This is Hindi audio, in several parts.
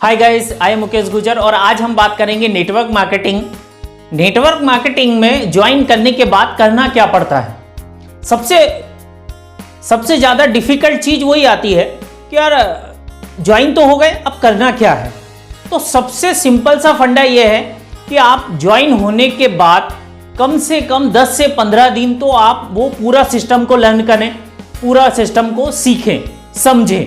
Hi guys, I am Mukesh गुजर और आज हम बात करेंगे नेटवर्क मार्केटिंग। नेटवर्क मार्केटिंग में ज्वाइन करने के बाद करना क्या पड़ता है। सबसे ज़्यादा डिफिकल्ट चीज़ वही आती है कि यार ज्वाइन तो हो गए, अब करना क्या है। तो सबसे सिंपल सा फंडा ये है कि आप ज्वाइन होने के बाद कम से कम 10 से 15 दिन तो आप वो पूरा सिस्टम को लर्न करें, पूरा सिस्टम को सीखें, समझें,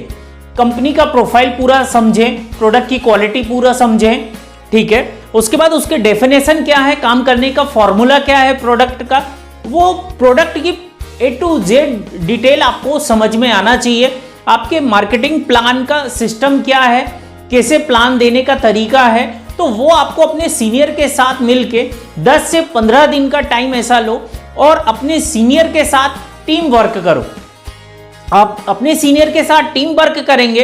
कंपनी का प्रोफाइल पूरा समझें, प्रोडक्ट की क्वालिटी पूरा समझें, ठीक है। उसके बाद उसके डेफिनेशन क्या है, काम करने का फॉर्मूला क्या है प्रोडक्ट का, वो प्रोडक्ट की A to Z डिटेल आपको समझ में आना चाहिए। आपके मार्केटिंग प्लान का सिस्टम क्या है, कैसे प्लान देने का तरीका है, तो वो आपको अपने सीनियर के साथ मिलके 10 से 15 दिन का टाइम ऐसा लो और अपने सीनियर के साथ टीम वर्क करो। आप अपने सीनियर के साथ टीम वर्क करेंगे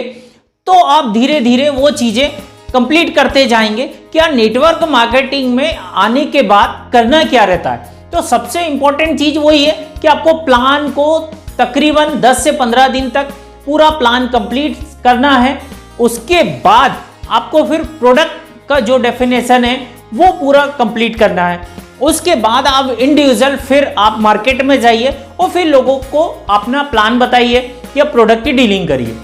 तो आप धीरे धीरे वो चीज़ें कंप्लीट करते जाएंगे। क्या नेटवर्क मार्केटिंग में आने के बाद करना क्या रहता है, तो सबसे इंपॉर्टेंट चीज़ वही है कि आपको प्लान को तकरीबन 10 से 15 दिन तक पूरा प्लान कंप्लीट करना है। उसके बाद आपको फिर प्रोडक्ट का जो डेफिनेशन है वो पूरा कंप्लीट करना है। उसके बाद आप इंडिविजुअल फिर आप मार्केट में जाइए और फिर लोगों को अपना प्लान बताइए या प्रोडक्ट की डीलिंग करिए।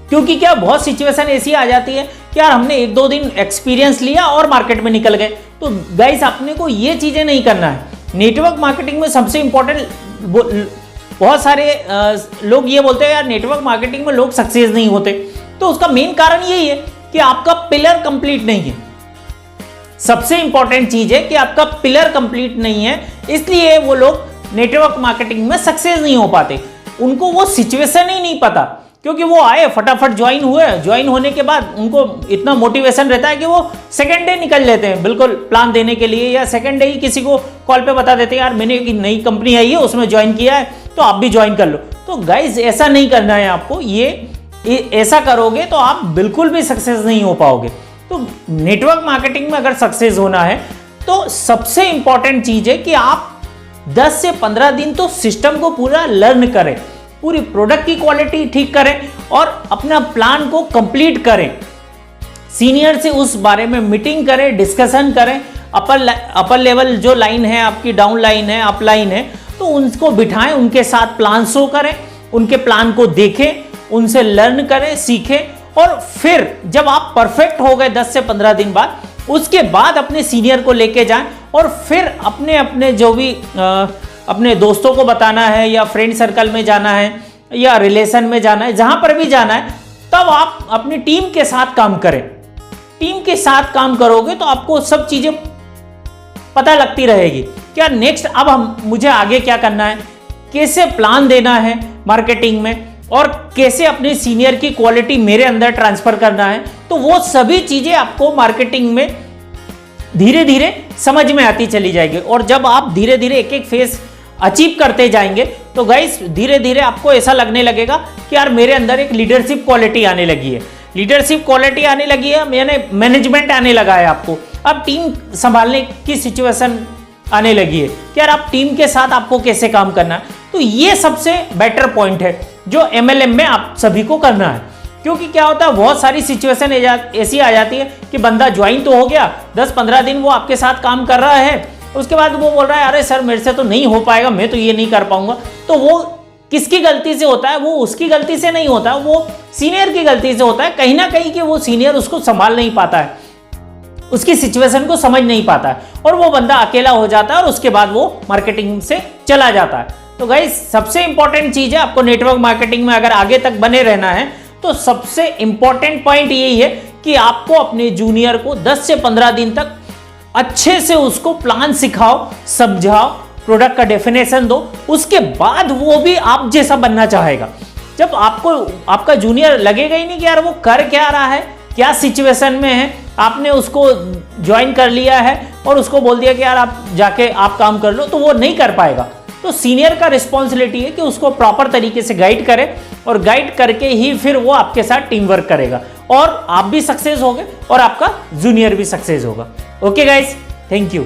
क्योंकि क्या बहुत सिचुएशन ऐसी आ जाती है कि यार हमने 1-2 दिन एक्सपीरियंस लिया और मार्केट में निकल गए। तो गाइस अपने को ये चीज़ें नहीं करना है। नेटवर्क मार्केटिंग में सबसे इंपॉर्टेंट, बहुत सारे लोग ये बोलते हैं यार नेटवर्क मार्केटिंग में लोग सक्सेस नहीं होते, तो उसका मेन कारण यही है कि आपका पिलर कंप्लीट नहीं है। सबसे इंपॉर्टेंट चीज है कि आपका पिलर कंप्लीट नहीं है, इसलिए वो लोग नेटवर्क मार्केटिंग में सक्सेस नहीं हो पाते। उनको वो सिचुएशन ही नहीं पता, क्योंकि वो आए फटाफट ज्वाइन हुए, ज्वाइन होने के बाद उनको इतना मोटिवेशन रहता है कि वो सेकेंड डे निकल लेते हैं बिल्कुल प्लान देने के लिए, या सेकेंड डे ही किसी को कॉल पे बता देते हैं यार मैंने एक नई कंपनी आई है उसमें ज्वाइन किया है तो आप भी ज्वाइन कर लो। तो गाइज ऐसा नहीं करना है आपको। ये ऐसा करोगे तो आप बिल्कुल भी सक्सेस नहीं हो पाओगे। तो नेटवर्क मार्केटिंग में अगर सक्सेस होना है तो सबसे इंपॉर्टेंट चीज है कि आप 10 से 15 दिन तो सिस्टम को पूरा लर्न करें, पूरी प्रोडक्ट की क्वालिटी ठीक करें और अपना प्लान को कंप्लीट करें। सीनियर से उस बारे में मीटिंग करें, डिस्कशन करें। अपर लेवल जो लाइन है आपकी, डाउन लाइन है, अप लाइन है, तो उनको बिठाएं, उनके साथ प्लान शो करें, उनके प्लान को देखें, उनसे लर्न करें, सीखें। और फिर जब आप परफेक्ट हो गए 10 से 15 दिन बाद, उसके बाद अपने सीनियर को लेके जाएं और फिर अपने जो भी अपने दोस्तों को बताना है या फ्रेंड सर्कल में जाना है या रिलेशन में जाना है, जहां पर भी जाना है, तब आप अपनी टीम के साथ काम करें। टीम के साथ काम करोगे तो आपको सब चीजें पता लगती रहेगी क्या नेक्स्ट अब मुझे आगे क्या करना है, कैसे प्लान देना है मार्केटिंग में और कैसे अपने सीनियर की क्वालिटी मेरे अंदर ट्रांसफर करना है। तो वो सभी चीजें आपको मार्केटिंग में धीरे धीरे समझ में आती चली जाएगी। और जब आप धीरे धीरे एक एक फेज अचीव करते जाएंगे तो गाइस धीरे धीरे आपको ऐसा लगने लगेगा कि यार मेरे अंदर एक लीडरशिप क्वालिटी आने लगी है, लीडरशिप क्वालिटी आने लगी है, मैंने मैनेजमेंट आने लगा है आपको। अब टीम संभालने की सिचुएशन आने लगी है कि यार आप टीम के साथ आपको कैसे काम करना है। तो ये सबसे बेटर पॉइंट है जो MLM में आप सभी को करना है। क्योंकि क्या होता है, बहुत सारी सिचुएशन ऐसी आ जाती है कि बंदा ज्वाइन तो हो गया, 10-15 दिन वो आपके साथ काम कर रहा है, उसके बाद वो बोल रहा है अरे सर मेरे से तो नहीं हो पाएगा, मैं तो ये नहीं कर पाऊंगा। तो वो किसकी गलती से होता है, वो उसकी गलती से नहीं होता, वो सीनियर की गलती से होता है कहीं ना कहीं, कि वो सीनियर उसको संभाल नहीं पाता है, उसकी सिचुएशन को समझ नहीं पाता है और वो बंदा अकेला हो जाता है और उसके बाद वो मार्केटिंग से चला जाता है। तो गाइस सबसे इंपॉर्टेंट चीज है, आपको नेटवर्क मार्केटिंग में अगर आगे तक बने रहना है तो सबसे इंपॉर्टेंट पॉइंट यही है कि आपको अपने जूनियर को 10 से 15 दिन तक अच्छे से उसको प्लान सिखाओ, समझाओ, प्रोडक्ट का डेफिनेशन दो। उसके बाद वो भी आप जैसा बनना चाहेगा। जब आपको आपका जूनियर लगेगा ही नहीं कि यार वो कर क्या रहा है, क्या सिचुएशन में है, आपने उसको ज्वाइन कर लिया है और उसको बोल दिया कि यार आप जाके आप काम कर लो, तो वो नहीं कर पाएगा। तो सीनियर का रिस्पॉन्सिबिलिटी है कि उसको प्रॉपर तरीके से गाइड करे और गाइड करके ही फिर वो आपके साथ टीम वर्क करेगा और आप भी सक्सेस होगे और आपका जूनियर भी सक्सेस होगा। Okay guys, thank you.